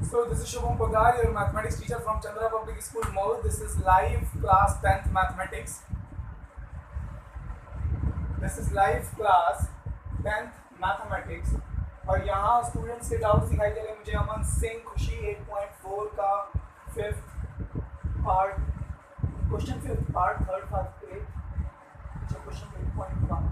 So this is Shubham Poddar, your mathematics teacher from Chandra Public School, Mall. This is live class 10th mathematics. This is live class 10th mathematics. और यहाँ students के doubts दिखाई दे रहे हैं मुझे। अमन सिंह, खुशी 8.4 का 5th part, question 5th part, 3rd part पे क्वेश्चन 8.1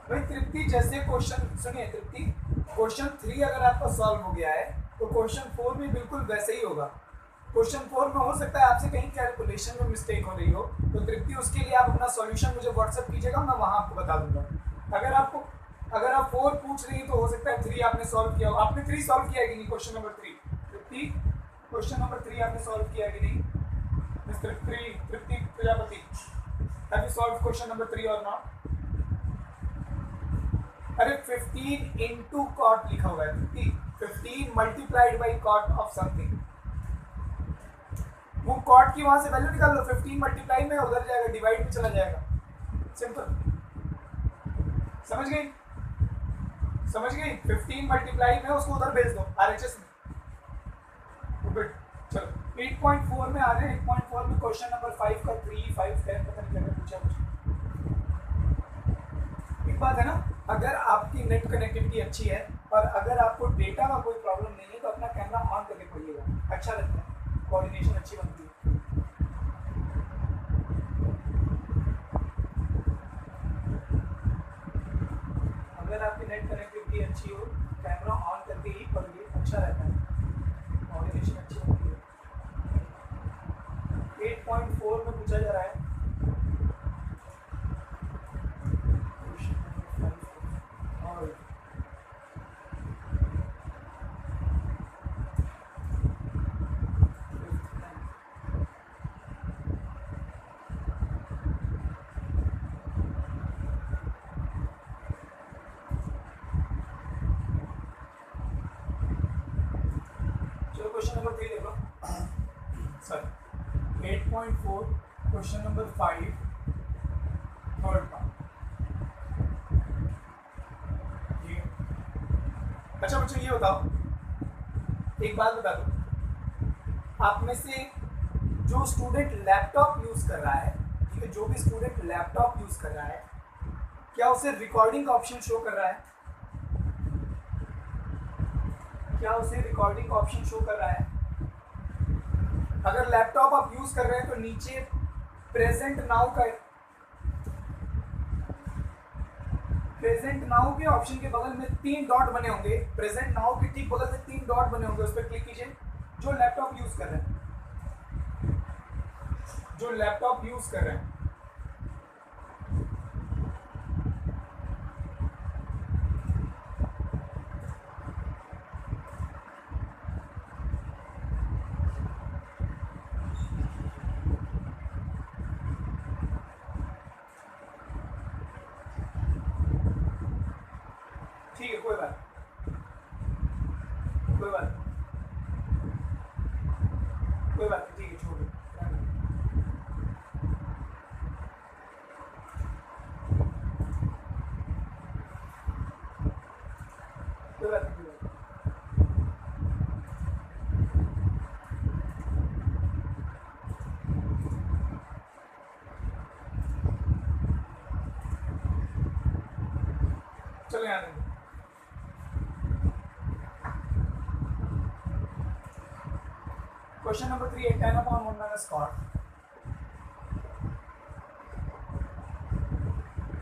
भाई तृप्ति, जैसे क्वेश्चन सुनिए तृप्ति, क्वेश्चन 3 अगर आपका सॉल्व हो गया है तो क्वेश्चन 4 भी बिल्कुल वैसे ही होगा। क्वेश्चन 4 में हो सकता है आपसे कहीं कैलकुलेशन में मिस्टेक हो रही हो, तो तृप्ति उसके लिए आप अपना सॉल्यूशन मुझे व्हाट्सएप कीजिएगा, मैं वहाँ आपको बता दूंगा। अगर आप 4 पूछ रही तो हो सकता है 3 आपने सॉल्व किया हो। आपने 3 सॉल्व किया है कि नहीं? क्वेश्चन नंबर 3 तृप्ति, क्वेश्चन नंबर 3 आपने सॉल्व किया है कि नहीं? Mister Tripti Prajapati, have you solve question number 3 और नॉट? अरे 15 इंटू कॉट लिखा हुआ है, 15 multiplied by cot of something. वो कॉट की वहां से वैल्यू निकाल लो, 15 मल्टीप्लाई में उधर जाएगा, डिवाइड में चला जाएगा, सिंपल। समझ गई? 15 मल्टीप्लाई में उसको उधर भेज दो आरएचएस में। चलो 8.4 में आ रहे हैं। 8.4 में क्वेश्चन नंबर 5 का 3, 5, 10 पता नहीं क्या पूछा मुझे। एक बात है ना, अगर आपकी नेट कनेक्टिविटी अच्छी है और अगर आपको डेटा का कोई प्रॉब्लम नहीं है तो अपना कैमरा ऑन करके पढ़िएगा, अच्छा लगता है, कोऑर्डिनेशन अच्छी बनती है। अगर आपकी नेट कनेक्टिविटी अच्छी हो, कैमरा ऑन करके ही पढ़िए, अच्छा रहता है, कोऑर्डिनेशन अच्छी बनती है। 8.4 में पूछा जा रहा है क्वेश्चन नंबर 3 देखो, sorry 8.4 question number 5 3rd part. अच्छा बच्चों ये बताओ, एक बात बता दो, आप में से जो स्टूडेंट लैपटॉप यूज कर रहा है, ठीक है, जो भी स्टूडेंट लैपटॉप यूज कर रहा है, क्या उसे रिकॉर्डिंग का ऑप्शन शो कर रहा है? क्या उसे रिकॉर्डिंग ऑप्शन शो कर रहा है? अगर लैपटॉप आप यूज कर रहे हैं तो नीचे प्रेजेंट नाउ के ऑप्शन के बगल में 3 डॉट बने होंगे, प्रेजेंट नाउ के ठीक बगल में 3 डॉट बने होंगे, उस पर क्लिक कीजिए। जो लैपटॉप यूज कर रहे हैं, ठीक है, कोई बात नहीं, ठीक है, छोड़ दो। कोई बात नहीं। चलो यहाँ देखो, क्वेश्चन नंबर 3 है 10/1 माइनस कॉट।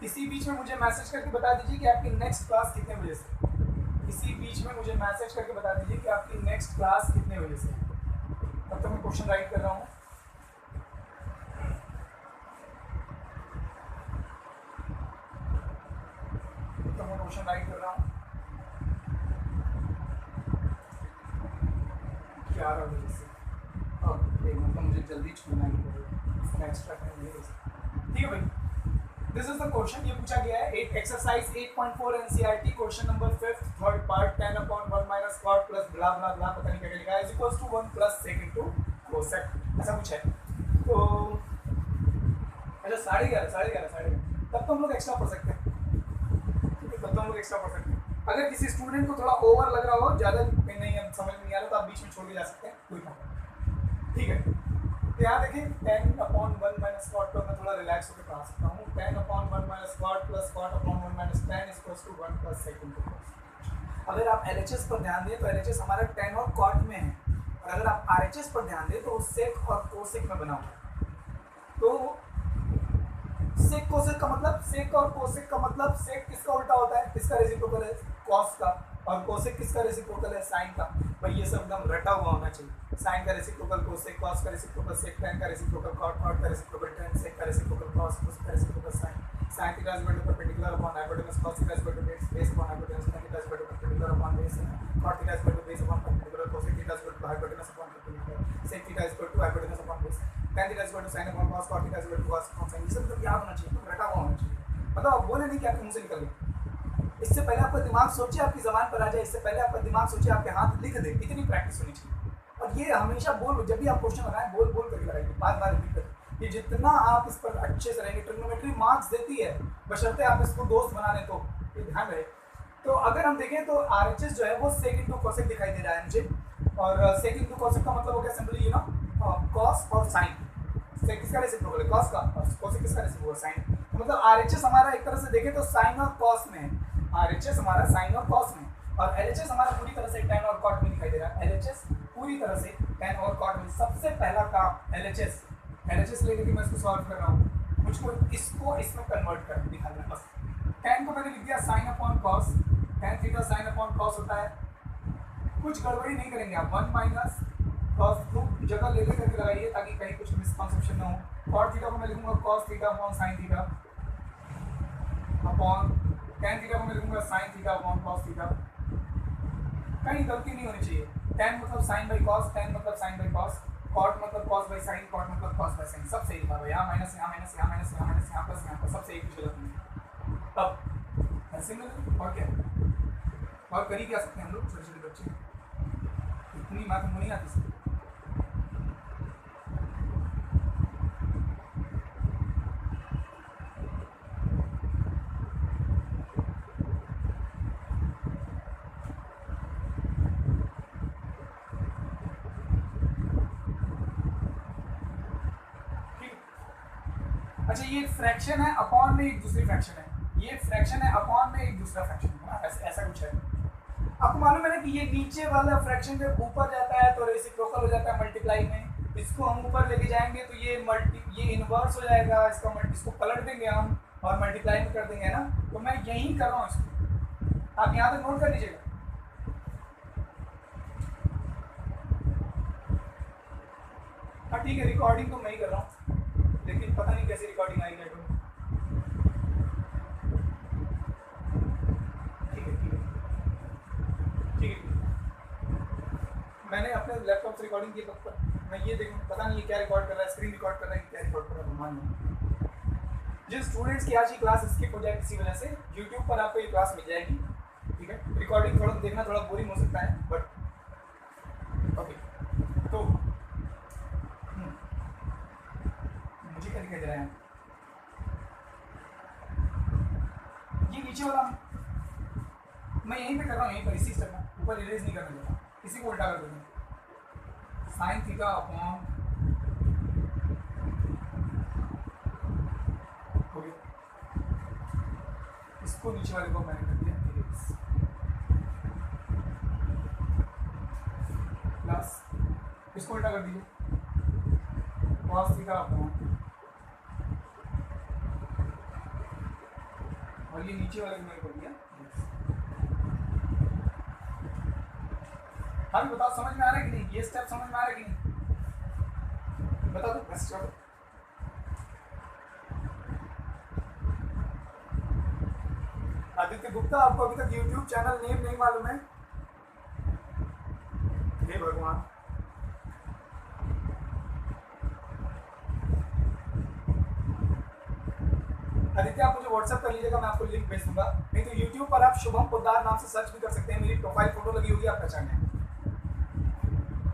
इसी बीच में मुझे मैसेज करके बता दीजिए कि आपकी नेक्स्ट क्लास कितने बजे से। इसी बीच में मुझे मैसेज करके बता दीजिए कि आपकी नेक्स्ट क्लास कितने बजे से। तब तक मैं क्वेश्चन राइट कर रहा हूँ। क्वेश्चन राइट कर रहा हूँ। आ रहा है जिससे मतलब मुझे जल्दी छूना ही पड़ेगा, एक्स्ट्रा टाइम नहीं है। ठीक है भाई, दिस इज द क्वेश्चन। ये पूछा गया है exercise 8.4 NCERT question number 5 third part 10/1 minus cot plus blah blah blah पता नहीं क्या लिखा है is equals to 1 plus sec into cosec, ऐसा कुछ है। तो अच्छा 11:30 तब तो हम लोग एक्स्ट्रा पढ़ सकते हैं, तब तो हम लोग एक्स्ट्रा पढ़ सकते हैं। अगर किसी स्टूडेंट को थोड़ा ओवर लग रहा हो, ज़्यादा नहीं हम समझ में नहीं आ रहा, तो आप बीच में छोड़ के जा सकते हैं, कोई प्रॉब्लम। ठीक है, तो यहाँ देखिए 10/1 माइनस कॉट पर मैं थोड़ा रिलैक्स होकर पढ़ा सकता हूँ। 10/1 माइनस कॉट प्लस कॉट/1 minus 10 equals to 1 plus sec into cos. अगर आप एलएचएस पर ध्यान दें तो एलएचएस हमारा 10 और कॉट में है, और अगर आप आरएचएस पर ध्यान दें तो सेक और कोसेक में बना हुआ है। तो सेक कोसेक का मतलब, सेक और कोसेक का मतलब, सेक किसका उल्टा होता है, किसका रेसिप्रोकल है, कॉस का, और कोसेक किसका रेसिप्रोकल है, साइन का। भाई ये सब एकदम रटा हुआ होना चाहिए। साइन का रेसिप्रोकल कोसेक, कॉस का रेसिप्रोकल सेक, tan का रेसिप्रोकल कॉट, कॉट का रेसिप्रोकल tan, सेक का रेसिप्रोकल कॉस, कोस का reciprocal sine. sin theta is equal to perpendicular upon hypotenuse, cos theta is equal to base upon hypotenuse, tan theta is equal to perpendicular upon base, cot theta is equal to base upon perpendicular, cosec theta is equal to hypotenuse upon perpendicular, sec theta is equal to hypotenuse upon base, tan theta is equal to sin upon cos, cot theta is equal to cos upon sin। ये सब मतलब याद होना चाहिए, तो रटा हुआ होना चाहिए। मतलब आप बोले नहीं कि आपके मुंह से निकल गया। इससे पहले आपका दिमाग सोचे आपकी ज़बान पर आ जाए, इससे पहले आपका दिमाग सोचे आपके हाथ लिख दे, इतनी प्रैक्टिस होनी चाहिए। और ये हमेशा बोल, जब भी आप क्वेश्चन लगाएं बोल बोल करके लगाइए, बार-बार रिपीट करें। ये जितना आप इस पर अच्छे से रहेंगे, ट्रिग्नोमेट्री मार्क्स देती है, बशर्ते आप इसको दोस्त बना लें, तो ये ध्यान रहे। तो अगर हम देखें तो आरएचएस जो है वो सेक इनटू कोसेक दिखाई दे रहा है मुझे, और सेक इनटू कोसेक का मतलब हो गया सिंपली यू नो कॉस और साइन। सेक किसका रेसिप्रोकल है, कॉस का, और कोसेक किसका रेसिप्रोकल है, साइन। तो मतलब आरएचएस हमारा एक तरह से देखें तो साइन और कॉस में है। आरएचएस हमारा साइन और कॉस में, और एलएचएस हमारा पूरी तरह से tan और cot में दिखाई दे रहा है। एलएचएस पूरी तरह से tan और cot में। सबसे पहला काम एलएचएस लेके मैं इसको सॉल्व कर रहा हूँ, मुझको इसको इसमें कन्वर्ट कर दिखाना है बस। tan को मैंने लिख दिया sin upon cos, tan theta sin upon cos होता है। कुछ गड़बड़ी नहीं करेंगे आप, 1 माइनस cos खूब जगह ले करके लगाइए ताकि कहीं कुछ मिसकॉन्सेप्शन ना हो। cot थीटा को मैं लिखूंगा cos theta upon sin theta upon tan theta को मैं लिखूंगा sin theta upon cos theta. कहीं गलती नहीं होनी चाहिए। tan मतलब sin बाई cos, tan मतलब sin बाई cos, cot मतलब cos बाई sin, cot मतलब cos बाई sin। सब सही लिखा हुआ, यहाँ माइनस, यहाँ माइनस, यहाँ माइनस, यहाँ माइनस, यहाँ प्लस, यहाँ प्लस, सब सही, कुछ गलत नहीं। अब ऐसे में और क्या, और कर ही क्या सकते हैं हम लोग, छोटे छोटे बच्चे, इतनी बात हमको नहीं आती। अच्छा ये फ्रैक्शन है, अपॉन में एक दूसरी फ्रैक्शन है, ये फ्रैक्शन है, अपॉन में एक दूसरा फ्रैक्शन है, ऐसा कुछ है। आपको मालूम है ना कि ये नीचे वाला फ्रैक्शन जब ऊपर जाता है तो रेसिप्रोकल हो जाता है मल्टीप्लाई में। इसको हम ऊपर लेके जाएंगे तो ये इन्वर्स हो जाएगा, इसको पलट देंगे हम और मल्टीप्लाई में कर देंगे ना। तो मैं यही कर रहा हूँ इसको, आप यहाँ तक नोट कर लीजिएगा। हाँ ठीक है, रिकॉर्डिंग तो मैं ही कर रहा हूँ, लेकिन पता नहीं कैसे रिकॉर्डिंग आएगी। ठीक है, मैंने अपने लैपटॉप से रिकॉर्डिंग की, मैं ये देखूँ, पता नहीं ये क्या रिकॉर्ड कर रहा है, स्क्रीन रिकॉर्ड कर रहा है कि क्या रिकॉर्ड कर रहा है, भगवान में। जिन स्टूडेंट्स की आज की क्लास स्किप हो जाए किसी वजह से, यूट्यूब पर आपको ये क्लास मिल जाएगी। ठीक है, रिकॉर्डिंग थोड़ा देखना थोड़ा बोरिंग हो सकता है, बट ओके। तो मुझे क्या दिखाई दे रहा है, ये नीचे वाला मैं यहीं पे कर रहा हूँ, यहीं पर इसी स्टेप में, ऊपर इरेज नहीं करने देता, इसी को उल्टा कर देता हूँ। साइन थीटा अपॉन हो गया, इसको नीचे वाले को मैंने कर दिया इरेज, प्लस इसको उल्टा कर दीजिए, कॉस थीटा अपॉन, और ये नीचे वाले को मैंने कर दिया। अभी बताओ समझ में आ रहा है कि नहीं, ये स्टेप समझ में आ रहा है कि नहीं, बता दो बस। चलो आदित्य गुप्ता, आपको अभी तक YouTube चैनल नेम नहीं मालूम है? हे भगवान, आदित्य आप मुझे व्हाट्सएप कर लीजिएगा, मैं आपको लिंक भेज दूंगा। नहीं तो यूट्यूब पर आप शुभम पोद्दार नाम से सर्च भी कर सकते हैं, मेरी प्रोफाइल फोटो लगी होगी, आप पहचान लेंगे।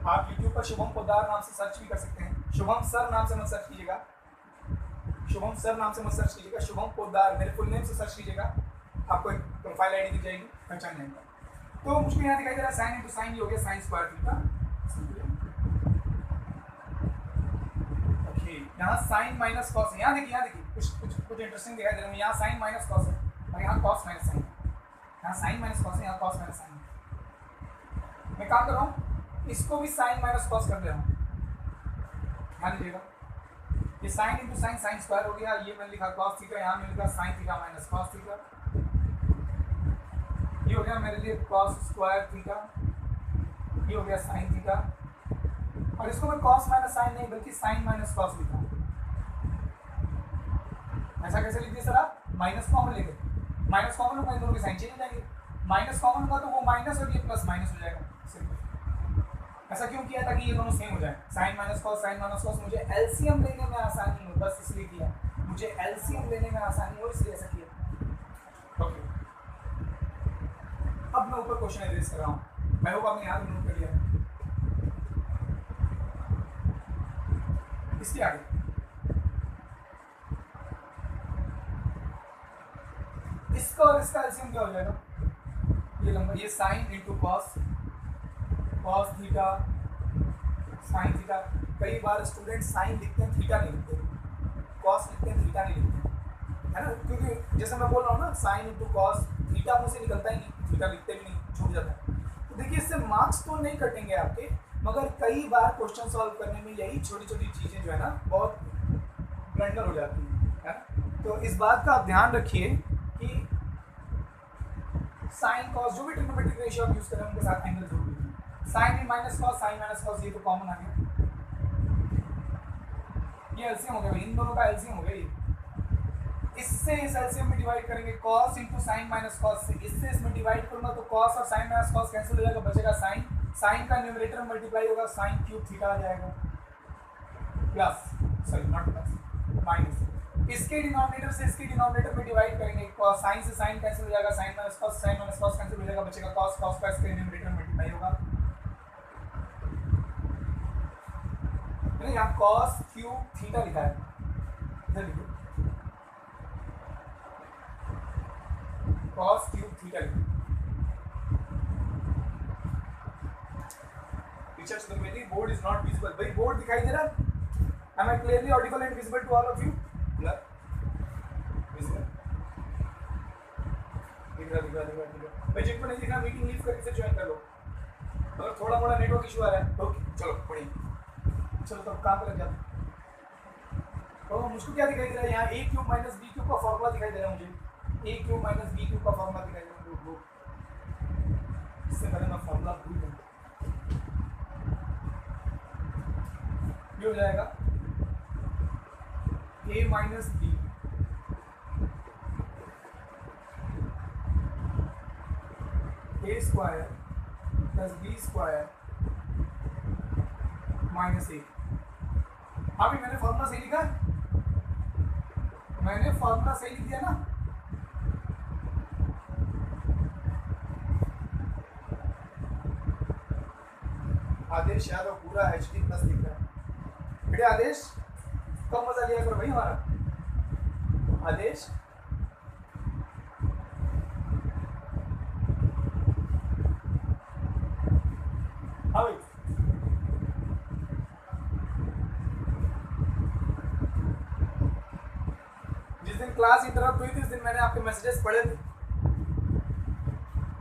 आप यूट्यूब पर शुभम पोद्दार नाम से सर्च भी कर सकते हैं। शुभम सर नाम से मत सर्च कीजिएगा, शुभम सर नाम से मत सर्च कीजिएगा, शुभम पोद्दार मेरे फुल नेम से सर्च कीजिएगा, आपको एक प्रोफाइल आईडी दी जाएगी, पहचान लेंगे। तो मुझको यहाँ दिखाई दे रहा है साइन इंटू साइन, ये हो गया साइन स्क्वायर थीटा। ओके, यहाँ साइन माइनस कॉस है, यहाँ देखिए कुछ इंटरेस्टिंग दिखाई दे रहा है। यहाँ साइन माइनस कॉस है और यहाँ कॉस माइनस साइन है, यहाँ साइन माइनस कॉस है, यहाँ कॉस माइनस साइन है। मैं काम कर रहा हूँ, इसको भी साइन माइनस कॉस कर दे रहा हूँ, ध्यान दीजिएगा। ये sine into sine sine square हो गया, ये मैंने लिखा कॉस थीटा, यहाँ मैंने लिखा sine theta minus cos theta, ये हो गया मेरे लिए कॉस स्क्वायर थीटा, ये हो गया साइन थीटा, और इसको मैं कॉस माइनस साइन नहीं बल्कि साइन माइनस कॉस लिखा। ऐसा कैसे लिख दिया सर आप? माइनस कॉमन लेके, माइनस कॉमन लूंगा, इन दोनों के साइन चेंज हो जाएंगे, माइनस कॉमन लूंगा तो वो माइनस और ये प्लस माइनस हो जाएगा। ऐसा क्यों किया? ताकि ये दोनों सेम हो जाए, sine minus cos sine minus cos. मुझे एलसीएम लेने में आसानी हो, बस इसलिए किया, मुझे एलसीएम लेने में आसानी हो इसलिए ऐसा किया। ओके, अब मैं ऊपर क्वेश्चन एड्रेस कर रहा हूँ, मैं होप आपने यहाँ नोट कर लिया। इसके आगे इसका और इसका एलसीएम क्या हो जाएगा? ये नंबर, ये sine into cos, cos theta sine theta. कई बार स्टूडेंट साइन लिखते हैं, थीटा नहीं लिखते, कॉस लिखते हैं, थीटा नहीं लिखते, है ना, क्योंकि जैसे मैं बोल रहा हूँ ना, साइन इंटू कॉस, थीटा मुझे निकलता ही नहीं, थीटा लिखते भी नहीं, छूट जाता है। तो देखिए इससे मार्क्स तो नहीं कटेंगे आपके, मगर कई बार क्वेश्चन सॉल्व करने में यही छोटी छोटी चीज़ें जो है ना बहुत ब्लंडर हो जाती है ना। तो इस बात का आप ध्यान रखिए कि साइन कॉस जो भी ट्रिग्नोमेट्रिक रेशियो आप यूज करें उनके साथ एंगल जरूर लीजिए। Sine in minus cos sine minus cos, ये तो कॉमन आ गया, ये एलसीएम हो गया भाई, इन दोनों का एलसीएम हो गया। ये इससे इस एलसीएम में डिवाइड करेंगे, cos into sine minus cos से इससे इसमें डिवाइड करूंगा तो कॉस और साइन माइनस कॉस कैंसिल हो जाएगा, बचेगा साइन, साइन का न्यूमरेटर में मल्टीप्लाई होगा, साइन क्यूब थीटा आ जाएगा, plus sorry not plus minus, इसके डिनोमिनेटर से इसके डिनोमिनेटर में डिवाइड करेंगे, cos साइन से साइन कैंसिल हो जाएगा, साइन माइनस कॉस कैंसिल हो जाएगा, बचेगा cos cos का इसके डिनोमिनेटर में मल्टीप्लाई होगा। यहाँ cos क्यूब थीटा लिखा है, इधर लिखो cos क्यूब थीटा लिखो। Teacher Chaturvedi, board is not visible. भाई बोर्ड दिखाई दे रहा है? Am I clearly audible and visible to all of you? भाई जिनको नहीं दिखा मीटिंग लीव करके से ज्वाइन कर लो, अगर थोड़ा मोड़ा नेटवर्क इशू आ रहा है। ओके चलो पढ़िए, चलो तो काम पर लग जाते। तो मुझको क्या दिखाई दे रहा है यहाँ? ए क्यूब माइनस बी क्यूब का फॉर्मूला दिखाई दे रहा है मुझे, ए क्यूब माइनस बी क्यूब का फॉर्मूला दिखाई दे रहा है। इससे पहले मैं फॉर्मूला भूल गया, ये हो जाएगा A minus B A square plus B square minus A. अभी मैंने फॉर्मूला सही लिखा है? मैंने फॉर्मूला सही लिख दिया ना? आदेश यादव पूरा HD प्लस लिख रहा है बेटे। आदेश कब मजा लिया करो भाई हमारा आदेश। हाँ भाई जिस दिन क्लास इंटरप्ट हुई थी उस दिन मैंने आपके मैसेजेस पढ़े थे,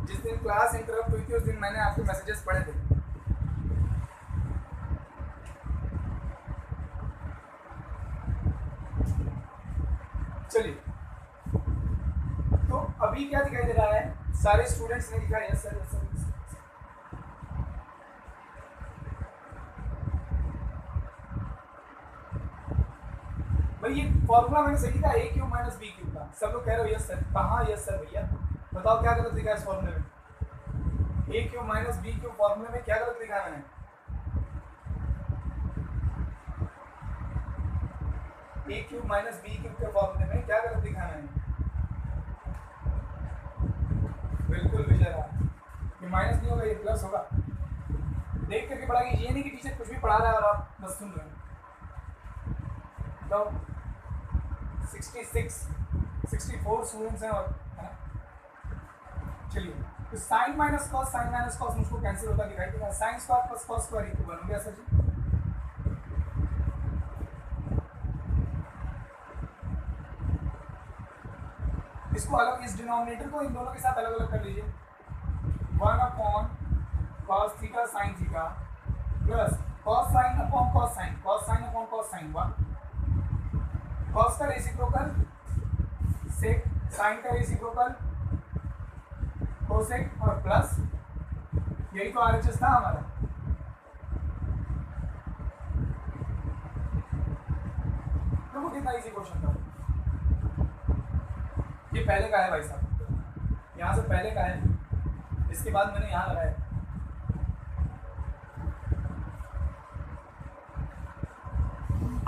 जिस दिन क्लास इंटरप्ट हुई थी उस दिन मैंने आपके मैसेजेस पढ़े थे। चलिए तो अभी क्या दिखाई दे रहा है? सारे स्टूडेंट्स ने लिखा है यस सर यस सर। भाई ये फॉर्मूला मैंने सही लिखा, ए क्यूब माइनस बी क्यूब का। सब लोग कह रहे हो यस सर। कहाँ यस सर भैया? बताओ क्या गलत लिखा है इस फॉर्मूले में? ए क्यूब माइनस बी क्यूब फॉर्मूले में क्या गलत लिखा है मैंने? ए क्यूब माइनस बी क्यूब के फॉर्मूले में क्या गलत लिखा है? बिल्कुल विजय, ये माइनस नहीं होगा, ये प्लस होगा। देख करके पढ़ा, ये नहीं कि टीचर कुछ भी पढ़ा रहा है और आप बस सुन रहे हैं। तो 64 स्टूडेंट्स हैं और है ना। चलिए, तो साइन माइनस कॉस मुझको कैंसिल होता दिखाई देगा। Sign square plus cos square equal हो गया सर जी। इसको अलग, इस डिनोमिनेटर को इन दोनों के साथ अलग अलग कर लीजिए। 1 upon cos theta sine theta plus cos sine upon cos sine upon cos sine 1। Cos का रेसिप्रोकल सेक, साइन का रेसिप्रोकल कोसेक और प्लस, यही तो आरएचएस था हमारा। देखो कितना इजी क्वेश्चन था। ये पहले का है भाई साहब, यहाँ से पहले का है, इसके बाद मैंने यहाँ लगाया।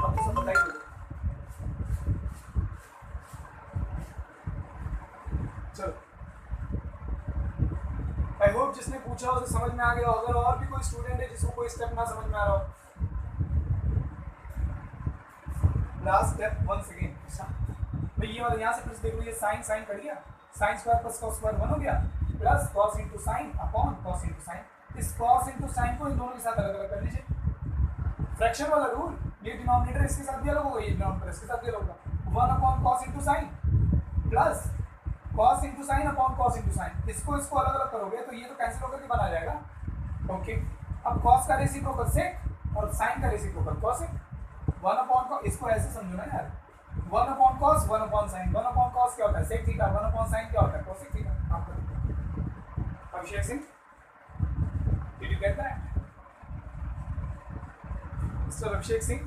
अब तो सब बताइए। चलो, आई होप जिसने पूछा उसे समझ में आ गया। अगर और भी कोई स्टूडेंट है जिसको कोई स्टेप ना समझ में आ रहा हो, लास्ट स्टेप वंस अगेन। भाई ये वाला यहाँ से फिर देख लो, ये साइन कट गया, sign square plus cos square 1 हो गया, plus cos into sine upon cos into sine. इस कॉस इंटू साइन को इन दोनों के साथ अलग अलग कर लीजिए। फ्रैक्शन वाला रूल, ये डिनोमिनेटर इसके साथ भी अलग होगा, ये डिनोमिनेटर इसके साथ भी अलग होगा। 1 upon cos into sine plus cos into sine upon cos into sine. इसको अलग अलग करोगे तो ये तो कैंसिल होकर के बना जाएगा। ओके, अब कॉस का रेसिप्रोकल सेक और साइन का रेसिप्रोकल कॉसेक। 1 अपॉन कॉस, इसको ऐसे समझो ना यार, 1 upon cos 1 upon sine. 1 upon cos क्या होता है? Sec theta. 1 अपॉन साइन क्या होता है? Cosec theta. आपका Abhishek Singh, did you get that? Mister Abhishek Singh,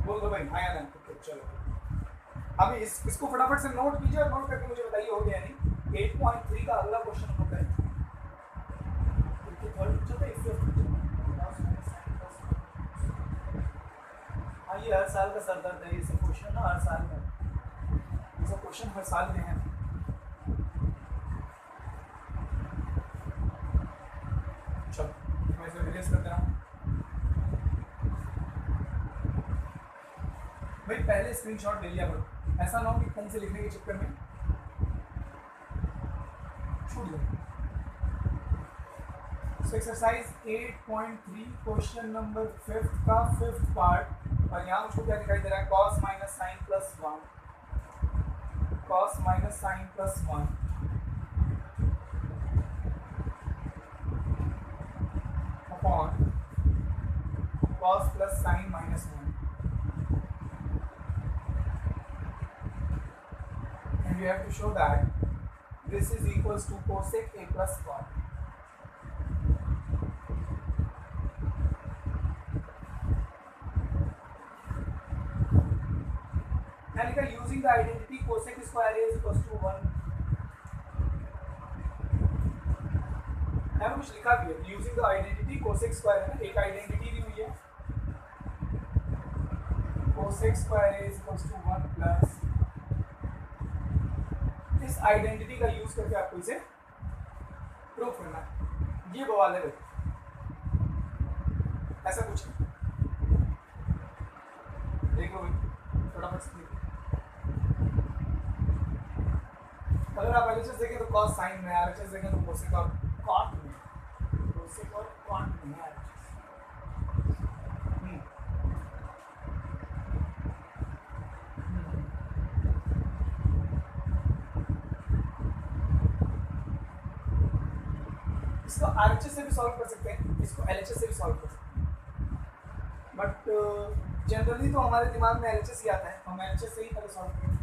बोल दो भाई, आया ना? चलो, अभी इसको फटाफट से नोट कीजिए और नोट करके मुझे बताइए हो गया नहीं। 8.3 का अगला क्वेश्चन होता है। हाँ, ये हर साल का सरदर्द है, ये सब क्वेश्चन ना हर साल में, ये सब क्वेश्चन हर साल में है। चलो, मैं इसे रिलीज कर दे रहा हूँ भाई। पहले स्क्रीनशॉट ले लिया करो, ऐसा ना हो कि पेन से लिखने के चक्कर में छूट जाए। सो एक्सरसाइज 8.3 क्वेश्चन नंबर 5 का 5th पार्ट। और यहाँ मुझको क्या दिखाई दे रहा है? Cos minus sine plus 1, cos minus sine plus 1 upon cos plus sine minus 1। And you have to show that this is equals to cosec a plus cot. And using the identity cosec square a is equals to 1. मैंने कुछ लिखा भी है, using the identity cosec square है ना, एक identity दी हुई है, cosec square a is equals to 1 plus, इस आइडेंटिटी का यूज करके आपको इसे प्रूव करना है। ये बवाल है भाई, ऐसा कुछ देखो भाई, फटाफट से देखो। अगर आप एलएचएस देखें तो कॉस साइन में, आरएचएस देखें तो कोसेक और कॉट में, कोसेक और कॉट में है। इसको आरएचएस से भी सॉल्व कर सकते हैं, इसको एलएचएस से भी सॉल्व कर सकते हैं, बट जनरली तो हमारे दिमाग में एलएचएस ही आता है, हम एलएचएस से ही पहले सॉल्व करेंगे।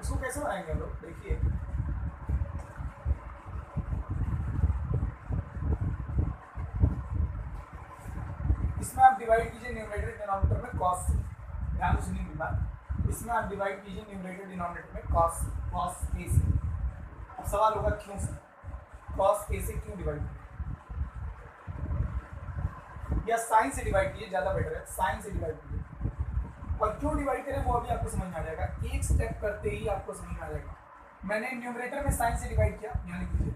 इसको कैसे बनाएंगे हम लोग? देखिए इसमें आप डिवाइड कीजिए न्यूमरेटर डिनोमिनेटर में कॉस से, ध्यान से सुनिए बात, इसमें आप डिवाइड कीजिए न्यूमरेटर डिनोमिनेटर में कॉस ए से। अब सवाल होगा क्यों सर, कॉस ए से क्यों डिवाइड कीजिए, या साइन से डिवाइड कीजिए, ज़्यादा बेटर है, साइन से डिवाइड कीजिए। और क्यों डिवाइड करें वो अभी आपको समझ में आ जाएगा, एक स्टेप करते ही आपको समझ में आ जाएगा। मैंने न्यूमरेटर में साइन से डिवाइड किया, यहाँ लिख दीजिए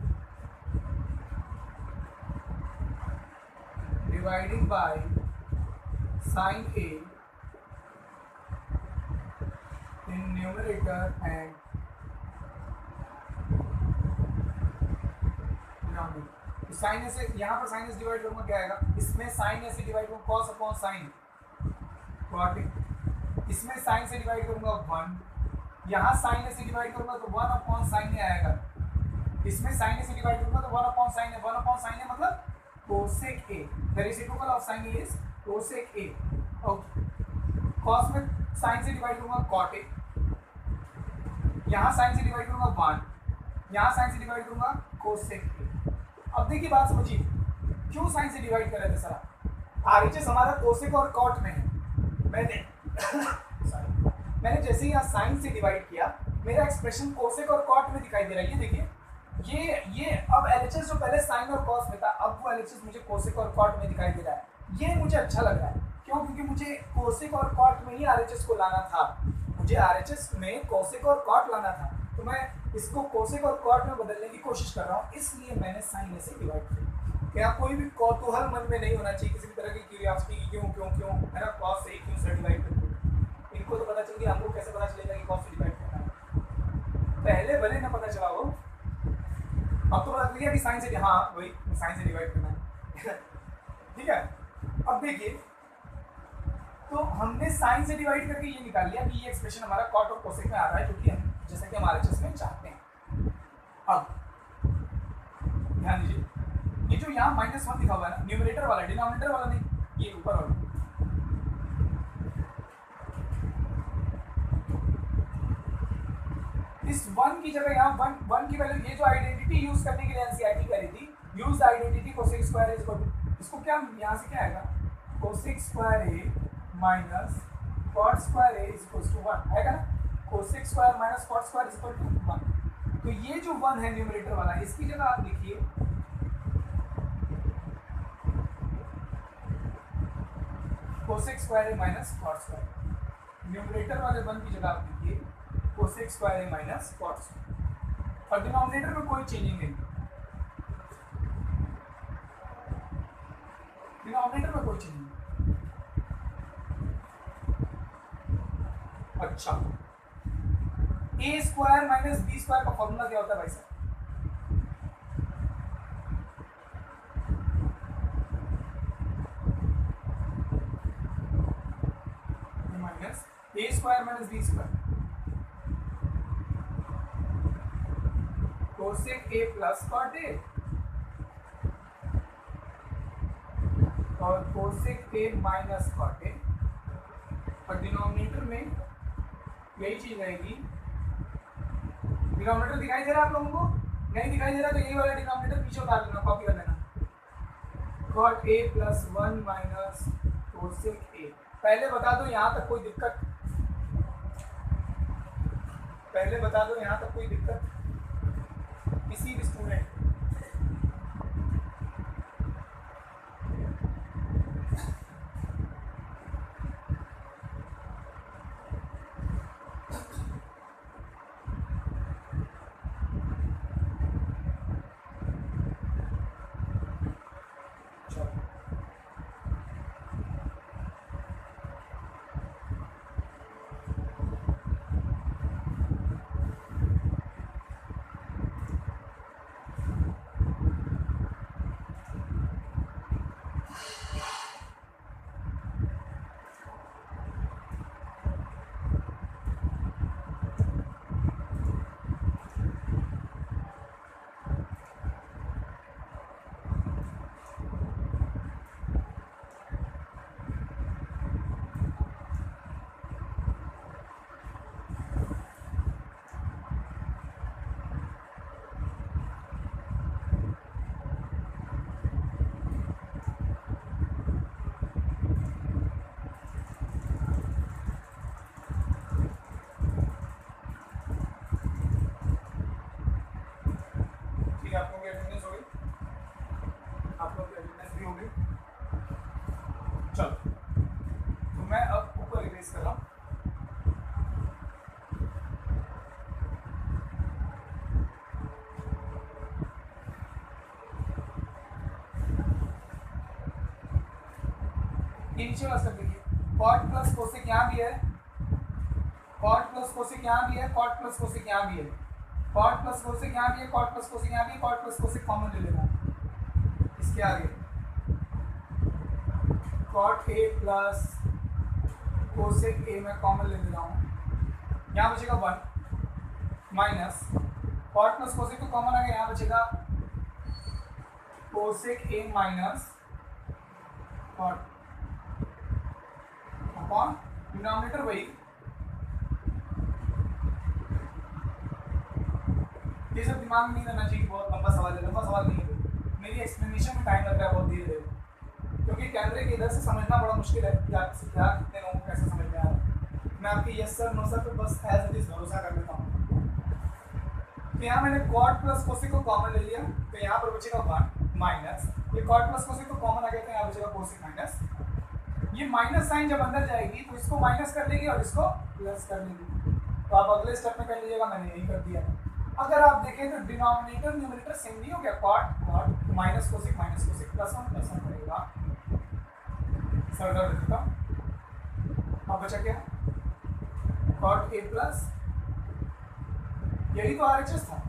dividing by sine A in numerator and denominator. Sine A से यहाँ पर साइन ए से डिवाइड करूँगा क्या आएगा, इसमें साइन ए से डिवाइड करूँगा कॉस अपॉन साइन कॉट, इसमें साइन से डिवाइड करूँगा 1, यहाँ साइन ए से डिवाइड करूँगा तो 1 अपॉन साइन ए आएगा, इसमें साइन ए से डिवाइड करूँगा तो 1 अपॉन साइन ए, 1 अपॉन साइन ए मतलब cosec A, the reciprocal of sine A is cosec A. Okay, cos में साइन से डिवाइड करूँगा कॉट ए, यहाँ साइन से डिवाइड करूँगा 1, यहाँ साइन से डिवाइड करूँगा कोसेक ए। अब देखिए बात समझिए, क्यों साइन से डिवाइड कर रहे थे सर, आरएचएस हमारा कोसेक और कॉट में है, मैंने जैसे ही यहाँ साइन से डिवाइड किया मेरा एक्सप्रेशन कोसेक और कॉट में दिखाई दे रहा है। ये देखिए ये अब एलएचएस जो पहले साइन और कॉस में था, अब वो एलएचएस मुझे कोसेक और कॉट में दिखाई दे रहा है। ये मुझे अच्छा लग रहा है, क्यों, क्योंकि मुझे कोसेक और कॉट में ही आरएचएस को लाना था, मुझे आरएचएस में कोसेक और कॉट लाना था, तो मैं इसको कोसेक और कॉट में बदलने की कोशिश कर रहा हूँ, इसलिए मैंने साइन से डिवाइड किया। क्या कोई भी कौतूहल मन में नहीं होना चाहिए, किसी भी तरह की क्यूरियोसिटी, क्यों क्यों क्यों मेरा कॉस से क्यों से डिवाइड करते, इनको तो पता चल गया, हमको कैसे पता चलेगा कि कॉस से डिवाइड करना है, पहले भले ना पता चला हो, अब तो पता चल गया कि साइन से, हाँ वही साइन से डिवाइड करना है ठीक है। अब देखिए, तो हमने साइन से डिवाइड करके ये निकाल लिया कि ये एक्सप्रेशन हमारा कॉट और कोसेक में आ रहा है, जो कि हम जैसा कि हम आरएचएस में चाहते हैं। अब ध्यान दीजिए, ये जो यहाँ -1 लिखा हुआ है ना, न्यूमरेटर वाला, डिनोमिनेटर वाला नहीं, ये ऊपर वाला, इस 1 की जगह यहाँ 1 की वैल्यू, ये जो आइडेंटिटी यूज करने के लिए एनसीईआरटी कह रही थी, use identity cosec square A, इसको क्या यहाँ से क्या आएगा, cosec square A minus cot square A is equal to 1 आएगा ना, cosec square minus cot square is equal to 1। तो ये जो 1 है न्यूमरेटर वाला, इसकी जगह आप लिखिए cosec square A minus cot square, numerator वाले 1 की जगह आप लिखिए cosec square A minus cot square, और डिनोमिनेटर में कोई चेंजिंग नहीं, डिनोमिनेटर में कोई चेंजिंग नहीं। अच्छा, A square minus B square का फॉर्मूला क्या होता है भाई साहब, minus A square minus B square, cosec A plus cot A, और cosec A minus cot A, और डिनोमिनेटर में यही चीज रहेगी। डिनोमिनेटर दिखाई दे रहा है आप लोगों को, नहीं दिखाई दे रहा तो यही वाला डिनोमिनेटर पीछे उतार लेना, कॉपी कर लेना, cot A plus 1 minus cosec A. पहले बता दो यहाँ तक कोई दिक्कत, पहले बता दो यहाँ तक कोई दिक्कत किसी भी स्टूडेंट, चलो तो मैं अब ऊपर रिप्लेस कर रहा हूँ। नीचे वाला स्टेप देखिए, कॉट प्लस कोसेक यहाँ भी है, कॉट प्लस कोसेक यहाँ भी है, कॉट प्लस कोसेक यहाँ भी है, कॉट प्लस कोसेक यहाँ भी है, कॉट प्लस कोसेक यहाँ भी है, कॉट प्लस कोसेक कॉमन ले लेना इसके आगे, cot A plus cosec A मैं कॉमन ले रहा हूँ, यहाँ बचेगा 1 माइनस कॉट प्लस कोसेक तो कॉमन आ गया, यहाँ बचेगा cosec A minus cot upon denominator वही। ये सब दिमाग में नहीं करना चाहिए, बहुत लंबा सवाल है, लंबा सवाल नहीं है, मेरी एक्सप्लेनेशन में टाइम लग रहा है बहुत धीरे धीरे, क्योंकि कैमरे के इधर से समझना बड़ा मुश्किल है कि आपसे क्या कितने लोगों को कैसे समझ में आ रहा है। मैं आपके यस सर नो सर पे बस एज इट इज भरोसा कर लेता हूँ। तो यहाँ मैंने कॉट प्लस कोसेक को कॉमन ले लिया, तो यहाँ पर बचेगा 1 माइनस ये कॉट प्लस कोसेक को कॉमन आ गया, तो यहाँ बचेगा कोसेक माइनस, ये माइनस साइन जब अंदर जाएगी तो इसको माइनस कर लेगी और इसको प्लस कर लेगी। तो आप अगले स्टेप में कर लीजिएगा, मैंने यही कर दिया। अगर आप देखें तो डिनोमिनेटर न्यूमरेटर सेम नहीं हो गया, cot cot minus cosec plus 1 करेगा, सरल देता। अब बचा क्या, कॉट ए प्लस, यही तो आरएचएस था।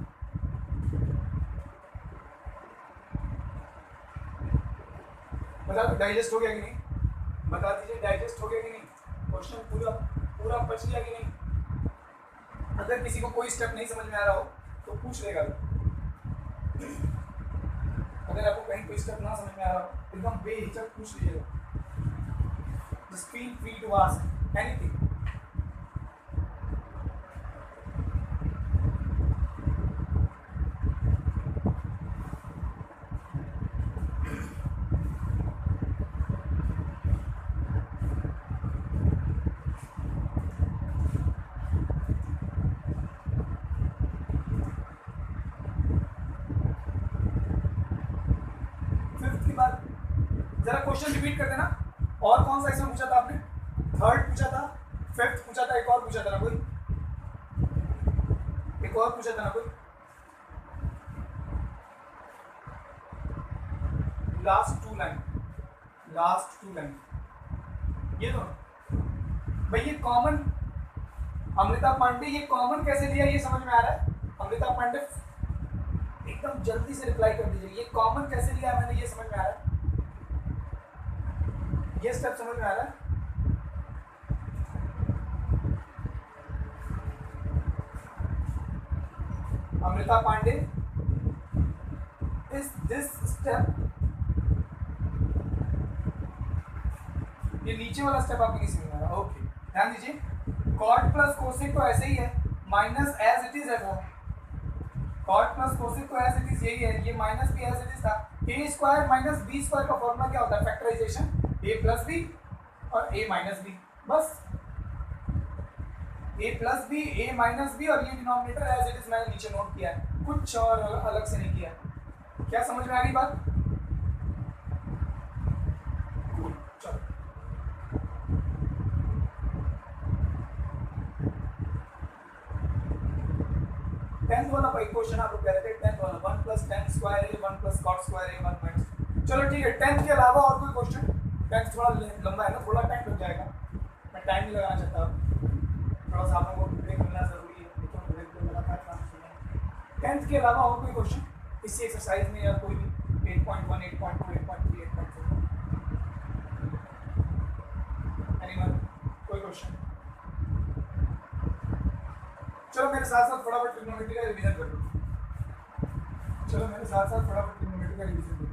बता दो डाइजेस्ट हो गया कि नहीं, बता दीजिए डाइजेस्ट हो गया कि नहीं, क्वेश्चन पूरा पूरा बच गया कि नहीं। अगर किसी को कोई स्टेप नहीं समझ में आ रहा हो तो पूछ लेगा, अगर आपको कहीं कोई स्टेप ना समझ में आ रहा हो एकदम बेहिचक पूछ लीजिएगा, just feel free to ask anything. जरा क्वेश्चन रिपीट कर देना, और कौन सा इसमें पूछा था आपने, थर्ड पूछा था, फिफ्थ पूछा था, एक और पूछा था ना कोई, एक और पूछा था ना कोई, लास्ट टू लाइन ये तो भाई, ये कॉमन अमृता पांडे, ये कॉमन कैसे लिया ये समझ में आ रहा है। अमृता पांडे एकदम जल्दी से रिप्लाई कर दीजिए, ये कॉमन कैसे लिया मैंने ये समझ में आ रहा है, ये स्टेप समझ में आ रहा है। अमृता पांडे, इस दिस स्टेप, ये नीचे वाला स्टेप आपको नहीं समझ में आ रहा। ओके ध्यान दीजिए, कॉट प्लस कोसेक तो ऐसे ही है, माइनस एज इट इज है, वो कॉट प्लस कोसेक तो एज इट इज यही है, ये माइनस भी एज इट इज था। ए स्क्वायर माइनस बी स्क्वायर का फॉर्मूला क्या होता है, फैक्टराइजेशन, ए प्लस बी और ए माइनस बी, बस ए प्लस बी ए माइनस बी, और ये डिनोमिनेटर एज इट इज मैंने नीचे नोट किया है, कुछ और अलग से नहीं किया। क्या समझ में आ गई बात, चलो टेंथ वाला क्वेश्चन आप लोग कह रहे थे, टेंथ वाला 1 प्लस टेन स्क्वायर ए 1 प्लस कॉट स्क्वायर ए 1 माइनस, चलो ठीक है। टेंथ के अलावा और कोई क्वेश्चन, टेंथ थोड़ा लंबा है ना, थोड़ा टाइम लग जाएगा, मैं टाइम नहीं लगाना चाहता, थोड़ा सा आप लोगों को ब्रेक मिलना जरूरी है, लेकिन ब्रेक को लगातार काम सुनें। टेंथ के अलावा और कोई क्वेश्चन इसी एक्सरसाइज में, या कोई भी 8.1 8.2 8.3 8.4, एनीवन, कोई क्वेश्चन। चलो मेरे साथ साथ फटाफट ट्रिग्नोमेट्री का रिवीजन कर लो, चलो मेरे साथ साथ फटाफट ट्रिग्नोमेट्री का रिवीजन कर लो।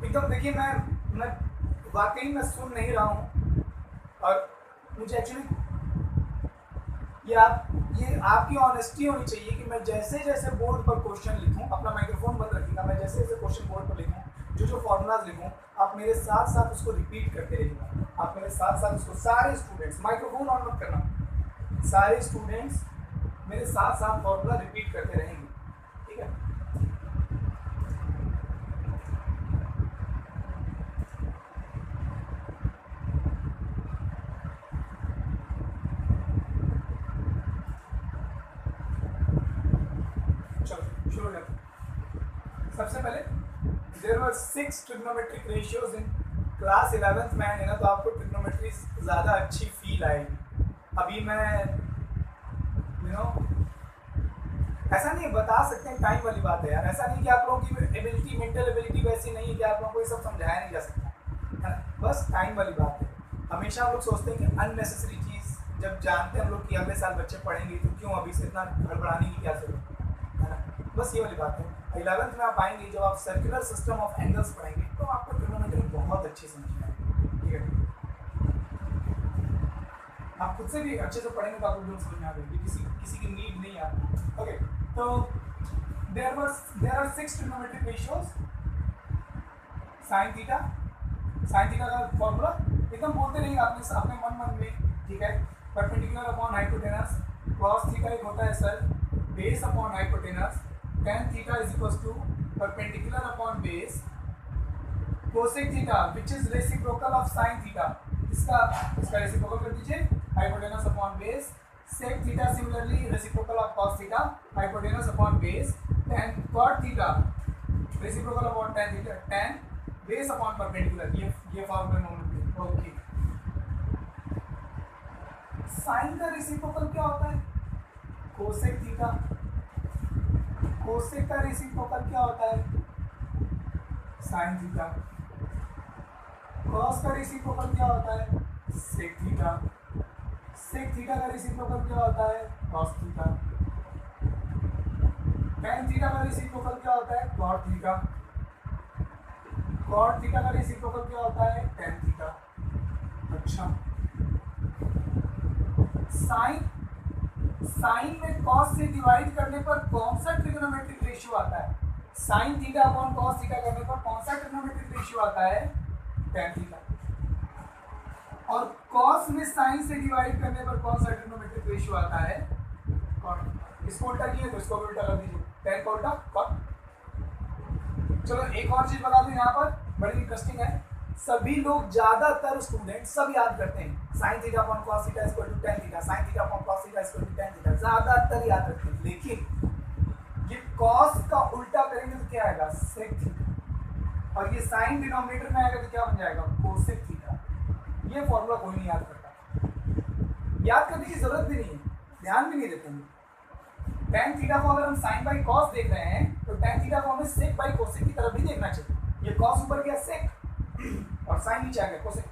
एकदम देखिए, मैं वाकई में सुन नहीं रहा हूँ, और मुझे एक्चुअली ये आपकी ऑनेस्टी होनी चाहिए कि मैं जैसे जैसे बोर्ड पर क्वेश्चन लिखूँ, अपना माइक्रोफोन बंद रखिएगा, मैं जैसे जैसे क्वेश्चन बोर्ड पर लिखूँ, जो फॉर्मूलाज लिखूँ, आप मेरे साथ साथ उसको रिपीट करते रहिएगा, आप मेरे साथ साथ उसको, सारे स्टूडेंट्स, माइक्रोफोन ऑन मत करना, सारे स्टूडेंट्स मेरे साथ साथ फॉर्मूला रिपीट करते रहेंगे, ठीक है। चलो शुरू करते हैं। सबसे पहले there were 6 trigonometric ratios in class 11th में है ना, तो आपको ट्रिग्नोमेट्री ज़्यादा अच्छी फील आएगी। अभी मैं ऐसा नहीं बता सकते हैं, टाइम वाली बात है यार। ऐसा नहीं कि आप लोगों की एबिलिटी, मेंटल एबिलिटी वैसी नहीं है कि आप लोगों को ये सब समझाया नहीं जा सकता है ना, बस टाइम वाली बात है। हमेशा हम लोग सोचते हैं कि अननेसेसरी चीज़ जब जानते हैं हम लोग कि अगले साल बच्चे पढ़ेंगे तो क्यों अभी से इतना गड़बड़ाने की क्या जरूरत है ना, बस ये वाली बात है। 11th में आप आएंगे, जब आप सर्कुलर सिस्टम ऑफ एंगल्स पढ़ेंगे तो आपको ट्रिग्नोमेट्री बहुत अच्छी समझ में आएगी, ठीक है। आप खुद से भी अच्छे से पढ़ेंगे तो आपको बिल्कुल समझ में आ जाएगी, किसी की नीड नहीं है। ओके, तो there are 6 trigonometric ratios। Sine theta का फॉर्मूला एकदम बोलते रहेंगे आपने अपने मन में, ठीक है। Perpendicular upon hypotenuse, cos theta एक होता है sir base upon hypotenuse, tan theta is equal to perpendicular upon base, cosec theta which is reciprocal of sin theta, इसका रेसिप्रोकल कर दीजिए hypotenuse upon base, sec theta similarly reciprocal of cos theta hypotenuse upon base, tan cot theta reciprocal upon tan theta tan base upon perpendicular, ये formula note. Okay, sin का reciprocal क्या होता है? cosec theta. cosec का reciprocal क्या होता है? sin theta. cos का रेसिप्रोकल क्या होता है? sec theta. sec थीटा का रेसिप्रोकल क्या होता है? cos theta. tan थीटा का रेसिप्रोकल क्या होता है? cot theta. cot थीटा का रेसिप्रोकल क्या होता है? tan theta. अच्छा, साइन में cos से डिवाइड करने पर कौन सा ट्रिग्नोमेट्रिक रेशियो आता है? sin theta upon cos theta करने पर कौन सा ट्रिग्नोमेट्रिक रेशियो आता है? tan theta. और cos में sin से डिवाइड करने पर कौन सा ट्रिग्नोमेट्रिक रेशियो आता है? cot। इसको उल्टा किए तो इसको भी उल्टा कर दीजिए, tan का उल्टा cot। चलो एक और चीज बता दूं यहाँ पर, बड़ी इंटरेस्टिंग है। सभी लोग, ज्यादातर स्टूडेंट सब याद करते हैं sin theta upon cos theta equal to tan theta, sin theta upon cos theta equal to tan theta, ज्यादातर याद रखते हैं। लेकिन ये cos का उल्टा करेंगे तो क्या आएगा? sec theta. और ये sin डिनोमिनेटर में आएगा तो क्या बन जाएगा? cosec theta. ये फॉर्मूला कोई नहीं याद करता, याद करने की जरूरत भी नहीं है, ध्यान भी नहीं देते हैं। tan थीटा को अगर हम sin बाई cos देख रहे हैं तो tan थीटा को हमें sec बाई cosec की तरफ भी देखना चाहिए। ये cos ऊपर गया sec और sin नीचे आ गया cosec,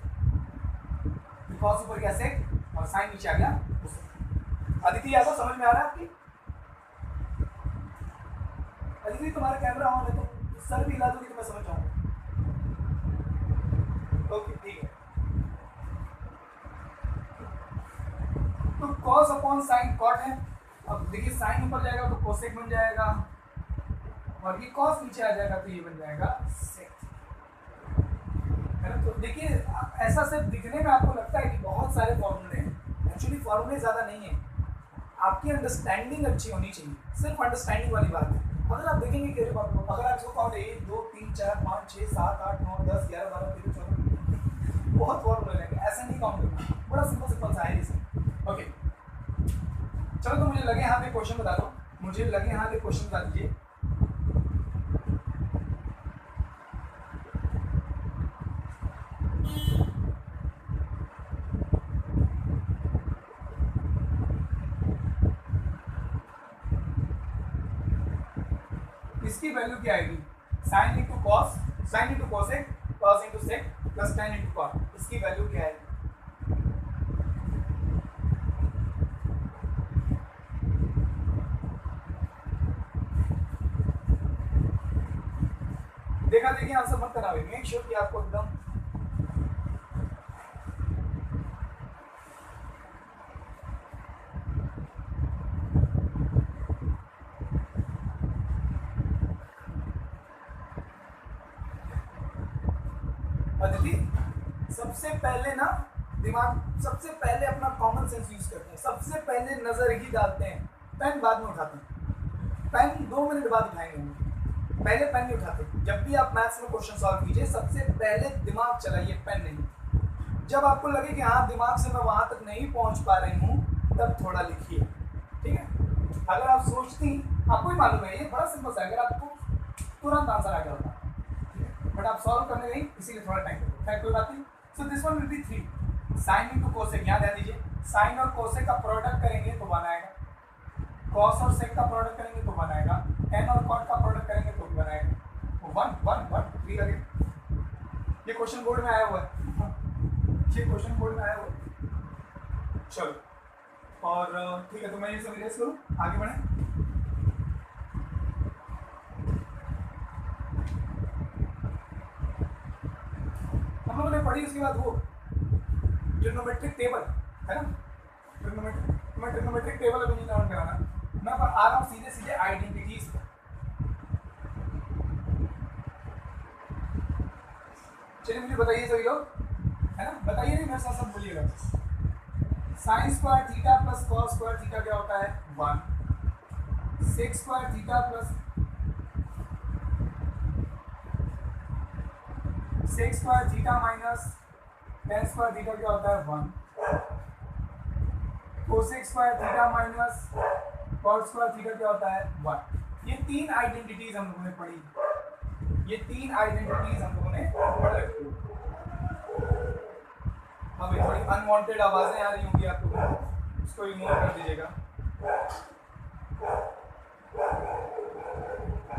cos ऊपर गया sec और sin नीचे आ गया cosec। अदिति यादव समझ में आ रहा है आपकी? अदिति तुम्हारा कैमरा ऑन है तो सर भी हिला दोगे तो मैं समझ जाऊंगा। ओके ठीक है, तो cos अपॉन sin cot है। अब देखिए sin ऊपर जाएगा तो cosec बन जाएगा और ये cos नीचे आ जाएगा तो ये बन जाएगा sec, है ना। तो देखिए ऐसा सिर्फ दिखने में आपको लगता है कि बहुत सारे फॉर्मूले हैं, एक्चुअली फॉर्मूले ज़्यादा नहीं है, आपकी अंडरस्टैंडिंग अच्छी होनी चाहिए, सिर्फ अंडरस्टैंडिंग वाली बात है। अगर आप देखेंगे कि अगर आप इसको काउंट 1 2 3 4 5 6 7 8 9 10 11 12 13 14 बहुत फॉर्मूले रहेंगे, ऐसे नहीं काउंट करना, बड़ा सिंपल सा है ये सब। ओके चलो, तो मुझे लगे यहाँ पे क्वेश्चन बता दो, मुझे लगे यहाँ पे क्वेश्चन बता दीजिए। इसकी वैल्यू क्या आएगी? sin into cos, sin into cosec, cos into sec plus tan into cot, इसकी वैल्यू क्या आएगी? देखा देखिए आंसर मत करावे, मेक श्योर कि आपको एकदम अदिति सबसे पहले ना दिमाग, सबसे पहले अपना कॉमन सेंस यूज करते हैं, सबसे पहले नजर ही डालते हैं, पेन बाद में उठाते हैं, पेन 2 मिनट बाद उठाएंगे हम, पहले पेन नहीं उठाते। जब भी आप मैथ्स में क्वेश्चन सॉल्व कीजिए सबसे पहले दिमाग चलाइए, पेन नहीं। जब आपको लगे कि हाँ दिमाग से मैं वहां तक नहीं पहुंच पा रही हूँ तब थोड़ा लिखिए, ठीक है। अगर आप सोचती, आपको ही मालूम है ये बड़ा सिंपल सा, अगर आपको तुरंत आंसर आ गया होता, बट आप सॉल्व करने गई इसीलिए थोड़ा टाइम लगता है, खैर कोई बात नहीं। So this one will be 3 sine into cosec. यहाँ ध्यान दीजिए, साइन और कोसेक का प्रोडक्ट करेंगे तो 1 आएगा, कॉस और सेक का प्रोडक्ट करेंगे तो 1 आएगा, टेन और कॉट का प्रोडक्ट करेंगे तो 1 आएगा, 1 1 1 3 लगे। ये क्वेश्चन बोर्ड में आया हुआ है, ये क्वेश्चन बोर्ड में आया हुआ है। चलो और ठीक है, तो मैं ये सब इरेज करूँ, आगे बढ़ें। हम लोगों ने पढ़ी उसके बाद वो ट्रिग्नोमेट्रिक टेबल है ना, ट्रिग्नोमेट्रिक टेबल अभी नहीं लर्न कराना, मैं आ रहा हूँ सीधे सीधे आइडेंटिटीज पर। चलिए मुझे बताइए सभी लोग, है ना, बताइए नहीं, मेरे साथ सब बोलिएगा। Sine square theta plus cos square theta क्या होता है 1, sec square theta plus sec square theta minus tan square theta क्या होता है 1, cosec square theta minus cot square theta क्या होता है 1। ये 3 आइडेंटिटीज हम लोगों ने पढ़ी, ये 3 आइडेंटिटीज हम लोगों ने पढ़ रखी। हमें थोड़ी अनवांटेड आवाजें आ रही होंगी आपको, उसको इग्नोर कर दीजिएगा,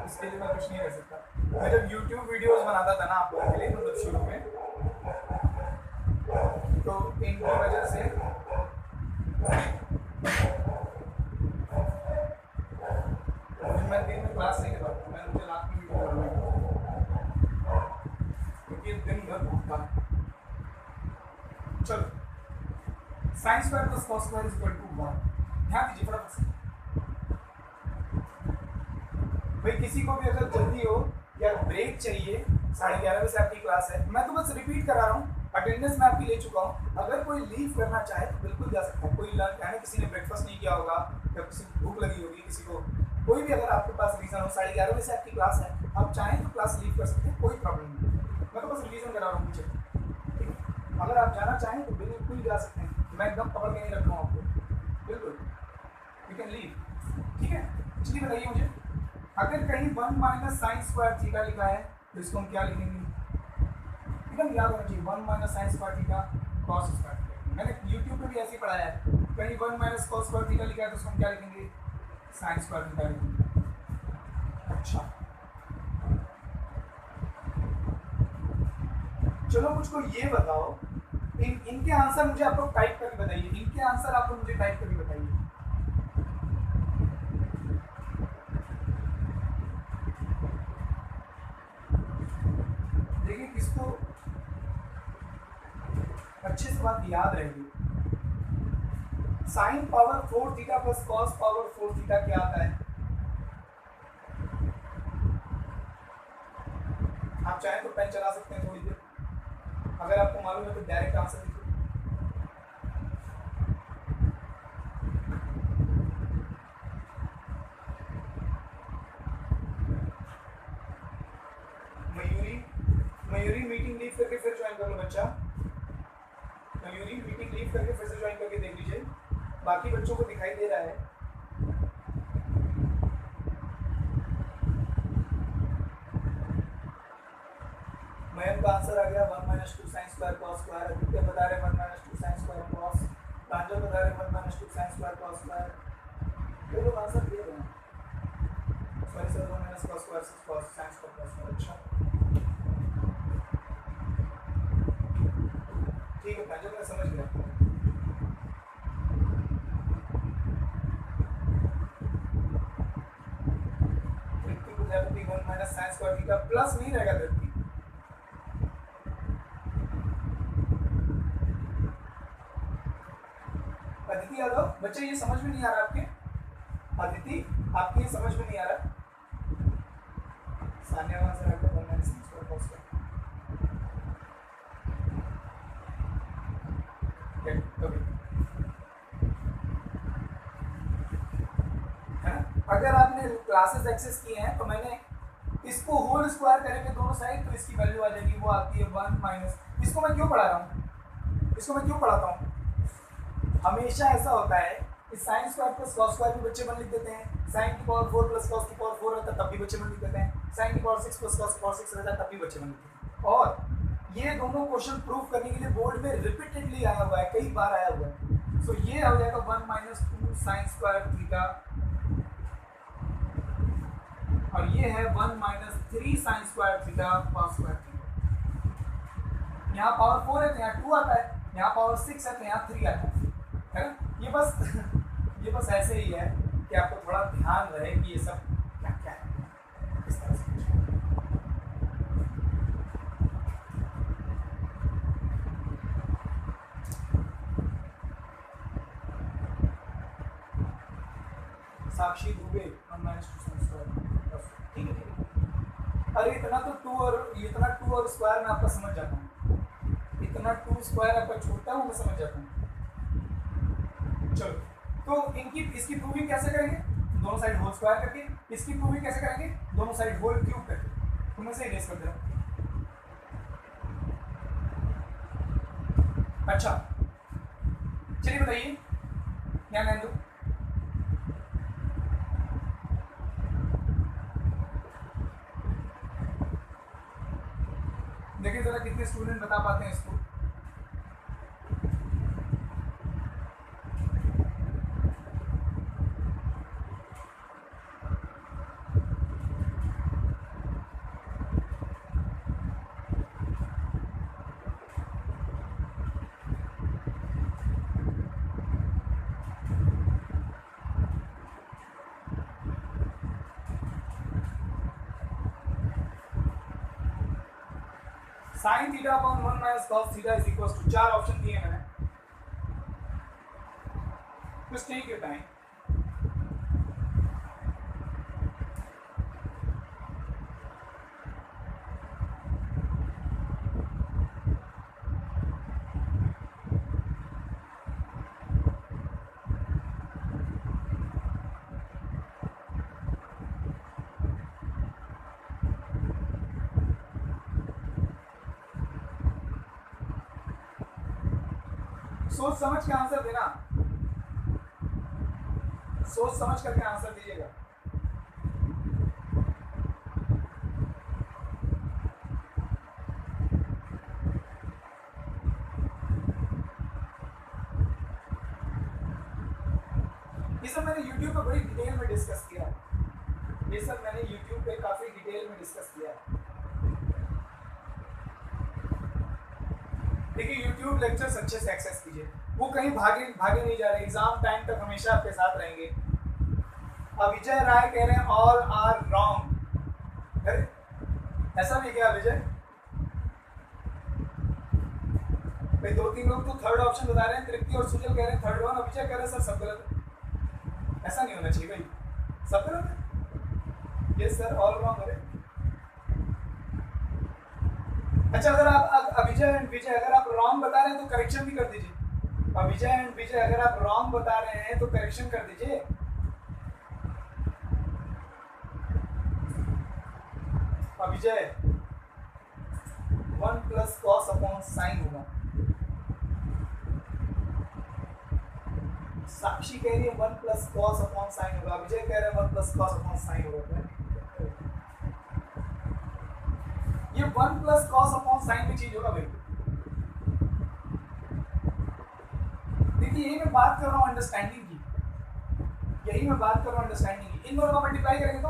इसके लिए मैं कुछ नहीं कर सकता। मैं जब YouTube वीडियोस बनाता था ना आप लोगों के लिए, मतलब शुरू में, तो इनकी वजह से मैं दिन में क्लास नहीं करता, मैं मुझे रात में वीडियो करना, क्योंकि दिन भर भूखता है। चलो, sine square plus cos square is equal to 1। ध्यान दीजिए फटाफट से भाई, किसी को भी अगर जल्दी हो या ब्रेक चाहिए, 11:30 बजे से आपकी क्लास है, मैं तो बस रिपीट करा रहा हूँ, अटेंडेंस मैं आपकी ले चुका हूँ। अगर कोई लीव करना चाहे तो बिल्कुल जा सकता है। कोई लर्न, किसी ने ब्रेकफास्ट नहीं किया होगा या किसी को भूख लगी होगी, किसी को कोई भी अगर आपके पास रीज़न हो, 11:30 बजे से आपकी क्लास है, आप चाहें तो क्लास लीव कर सकते हैं, कोई प्रॉब्लम नहीं। मैं तो बस रिवीजन करा रहा हूँ मुझे, ठीक है। अगर आप जाना चाहें तो बिल्कुल जा सकते हैं, मैं एकदम पकड़ के नहीं रख रहा हूँ आपको, बिल्कुल यू कैन लीव, ठीक है। चलिए बताइए मुझे, अगर कहीं 1 माइनस साइन स्क्वायर थीटा लिखा है तो इसको हम क्या लिखेंगे, एकदम याद होना चाहिए, 1 minus sine square theta cos square theta. मैंने YouTube पे भी ऐसे ही पढ़ाया है, कहीं 1 माइनस कॉस स्क्वायर थीटा लिखा है तो उसको हम क्या लिखेंगे, साइन स्क्वायर थीटा लिखेंगे। अच्छा चलो मुझको ये बताओ, इनके आंसर मुझे आप लोग टाइप करके बताइए, इनके आंसर आप लोग मुझे टाइप करके बताइए। देखिए किसको अच्छे से बात याद रहेगी, sine power 4 theta plus cos power 4 theta क्या आता है। आप चाहें तो पेन चला सकते हैं थोड़ी देर, अगर आपको मालूम है तो डायरेक्ट आंसर लिखो। मयूरी मीटिंग लीव करके फिर ज्वाइन कर लो बच्चा, मयूरी मीटिंग लीव करके फिर से ज्वाइन करके देख लीजिए, बाकी बच्चों को दिखाई दे रहा है। मयंक का आंसर आ गया 1 minus 2 sine square cos square, Aditya बता रहे 1 minus 2 sine square cos, Pranjal बता रहे 1 minus 2 sine square cos square, ये लोग आंसर दिए हैं। Sorry sir, 1 minus cos square cos sine square cos square. अच्छा ठीक है प्रांजल, मैं समझ गया। Tripti Prajapati 1 minus sine square theta plus नहीं रहेगा तृप्ति, अदिति यादव बच्चे ये समझ में नहीं आ रहा आपके, अदिति आपके ये समझ में नहीं आ रहा। सान्या वहां से रखो 1 minus sine square cos square, okay अगर आपने क्लासेस एक्सेस किए हैं तो मैंने इसको होल स्क्वायर करेंगे दोनों साइड तो इसकी वैल्यू आ जाएगी, वो आती है 1 माइनस। इसको मैं क्यों पढ़ा रहा हूँ, इसको मैं क्यों पढ़ाता हूँ? हमेशा ऐसा होता है कि sign square plus cos square भी बच्चे 1 लिख देते हैं, साइन की पावर 4 प्लस कॉस की पावर 4 रहता है तब भी बच्चे 1 लिख देते हैं, साइन की पावर 6 प्लस कॉस की पावर 6 रहता है तब भी बच्चे 1 लिख देते हैं। और ये दोनों क्वेश्चन प्रूव करने के लिए बोर्ड में रिपीटेडली आया हुआ है, कई बार आया हुआ है। सो ये हो जाएगा 1 माइनस 2 साइन स्क्वायर थीटा, और ये है 1 minus 3 sign square theta cos square theta. यहाँ पावर 4 है तो यहाँ 2 आता है, यहाँ पावर 6 है तो यहाँ 3 आता है ना। ये बस ऐसे ही है कि आपको थोड़ा ध्यान रहे कि ये सब क्या क्या है, इस तरह से। साक्षी दुबे 1 माइनस 2 साइन स्क्वायर, ठीक है ठीक है। अरे इतना तो 2 और स्क्वायर में आपका समझ जाता हूँ, इतना 2 स्क्वायर आपका छोटा हूँ मैं समझ जाता हूँ। चलो तो इसकी प्रूविंग कैसे करेंगे, दोनों साइड होल स्क्वायर करके। इसकी प्रूविंग कैसे करेंगे, दोनों साइड होल क्यूब करके। तो मैं से इरेज कर दे रहा हूँ। अच्छा चलिए बताइए, क्या ध्यान दो। देखिए जरा कितने स्टूडेंट बता पाते हैं इसको। Sine theta upon 1 minus cos theta is equal to, 4 option दिए मैंने, कुछ टेक योर टाइम। सोच समझ के आंसर देना, सोच समझ करके आंसर दीजिएगा। ये सब मैंने YouTube पे बड़ी डिटेल में डिस्कस किया है, ये सब मैंने YouTube पे काफी डिटेल में डिस्कस किया है। देखिए YouTube लेक्चर्स अच्छे से एक्सेस कीजिए, वो कहीं भागे नहीं जा रहे, एग्जाम टाइम तक हमेशा आपके साथ रहेंगे। अविजय राय कह रहे हैं ऑल आर रॉन्ग, ऐसा भी क्या अविजय? भाई 2-3 लोग तो थर्ड ऑप्शन बता रहे हैं, तृप्ति और सुजल कह रहे हैं थर्ड वन, अविजय कह रहे हैं सर सब गलत है। ऐसा नहीं होना चाहिए भाई, सब गलत है। यस सर ऑल रॉन्ग है। अच्छा अगर आप अविजय एंड विजय अगर आप रॉन्ग बता रहे हैं तो करेक्शन भी कर दीजिए। अविजय एंड विजय अगर आप रॉन्ग बता रहे हैं तो करेक्शन कर दीजिए। अविजय 1 प्लस कॉस अपॉन साइन होगा, साक्षी कह रही है 1 प्लस कॉस अपॉन साइन होगा, विजय कह रहे हैं 1 प्लस कॉस अपॉन साइन होगा। ये 1 प्लस कॉस अपॉन साइन में चीज होगा भाई। देखिए यही मैं बात कर रहा हूँ अंडरस्टैंडिंग की, यही मैं बात कर रहा हूँ अंडरस्टैंडिंग की। इन दोनों का मल्टीप्लाई करेंगे तो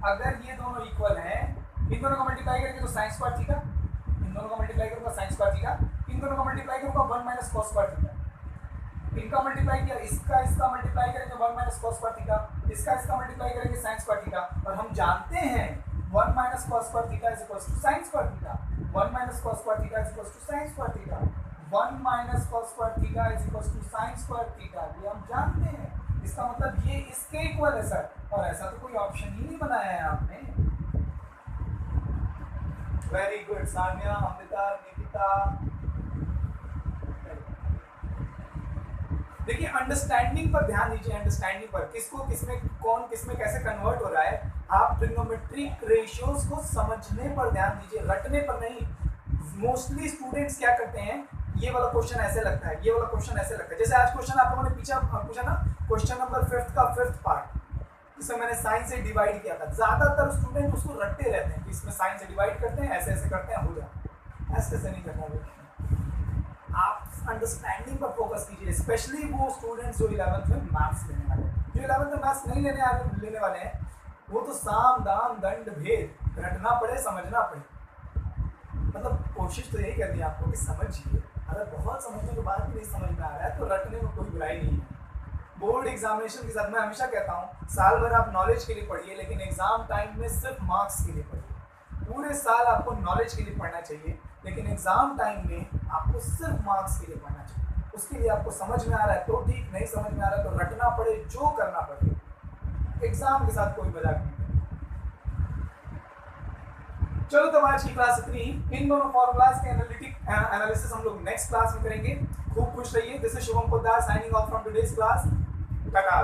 अगर ये दोनों इक्वल हैं, इन दोनों का मल्टीप्लाई करेंगे तो साइन स्क्वायर थीटा, इन दोनों का मल्टीप्लाई करूंगा साइन स्क्वायर थीटा, इन दोनों का मल्टीप्लाई करूंगा 1 माइनस कॉस स्क्वायर थीटा। इनका मल्टीप्लाई किया, इसका मल्टीप्लाई करेंगे 1 माइनस कॉस स्क्वायर थीटा, इसका मल्टीप्लाई करेंगे साइन स्क्वायर थीटा। और हम जानते हैं 1 minus cos square theta is equal to sine square theta, 1 minus cos square theta is equal to sine square theta, 1 minus cos square theta is equal to sine square theta. ये हम जानते हैं, इसका मतलब ये इसके इक्वल है sir, और ऐसा तो कोई ऑप्शन ही नहीं बनाया है आपने। Very good Sanya, Amrita, Nikita. देखिए अंडरस्टैंडिंग पर ध्यान दीजिए, अंडरस्टैंडिंग पर किसको किसमें कौन किस में कैसे कन्वर्ट हो रहा है, आप ट्रिग्नोमेट्रिक रेशियोज को समझने पर ध्यान दीजिए, रटने पर नहीं। मोस्टली स्टूडेंट्स क्या करते हैं, ये वाला क्वेश्चन ऐसे लगता है, ये वाला क्वेश्चन ऐसे लगता है। जैसे आज क्वेश्चन आप लोगों ने पीछे पूछा ना, क्वेश्चन नंबर 5 का 5th पार्ट, जिसमें मैंने साइन से डिवाइड किया था। ज्यादातर स्टूडेंट उसको रटते रहते हैं कि इसमें साइन से डिवाइड करते हैं, ऐसे ऐसे करते हैं, हो जाए। ऐसे ऐसे नहीं करना है। आप अंडरस्टैंडिंग पर फोकस कीजिए, स्पेशली वो स्टूडेंट्स जो 11th में मैथ्स लेने वाले हैं। जो 11th में मैथ्स नहीं लेने वाले हैं, वो तो साम दाम दंड भेद रटना पड़े, समझना पड़े। मतलब कोशिश तो यही करनी है आपको कि समझिए, अगर बहुत समझने के बाद भी नहीं समझ में आ रहा है तो रटने में कोई बुराई नहीं है। बोर्ड एग्जामिनेशन के साथ मैं हमेशा कहता हूँ, साल भर आप नॉलेज के लिए पढ़िए, लेकिन एग्जाम टाइम में सिर्फ मार्क्स के लिए पढ़िए। पूरे साल आपको नॉलेज के लिए पढ़ना चाहिए, लेकिन एग्जाम टाइम में आपको सिर्फ मार्क्स के लिए पढ़ना चाहिए। उसके लिए आपको समझ में आ रहा है तो ठीक, नहीं समझ में आ रहा है तो रटना पड़े, जो करना पड़े। एग्जाम के साथ कोई मजाक नहीं। चलो, तो आज की क्लास इतनी ही। इन दोनों फॉर्मूलाज के एनालिसिस हम लोग नेक्स्ट क्लास में करेंगे। खूब खुश रहिए। This is Shubham Poddar signing off from today's class. Tata.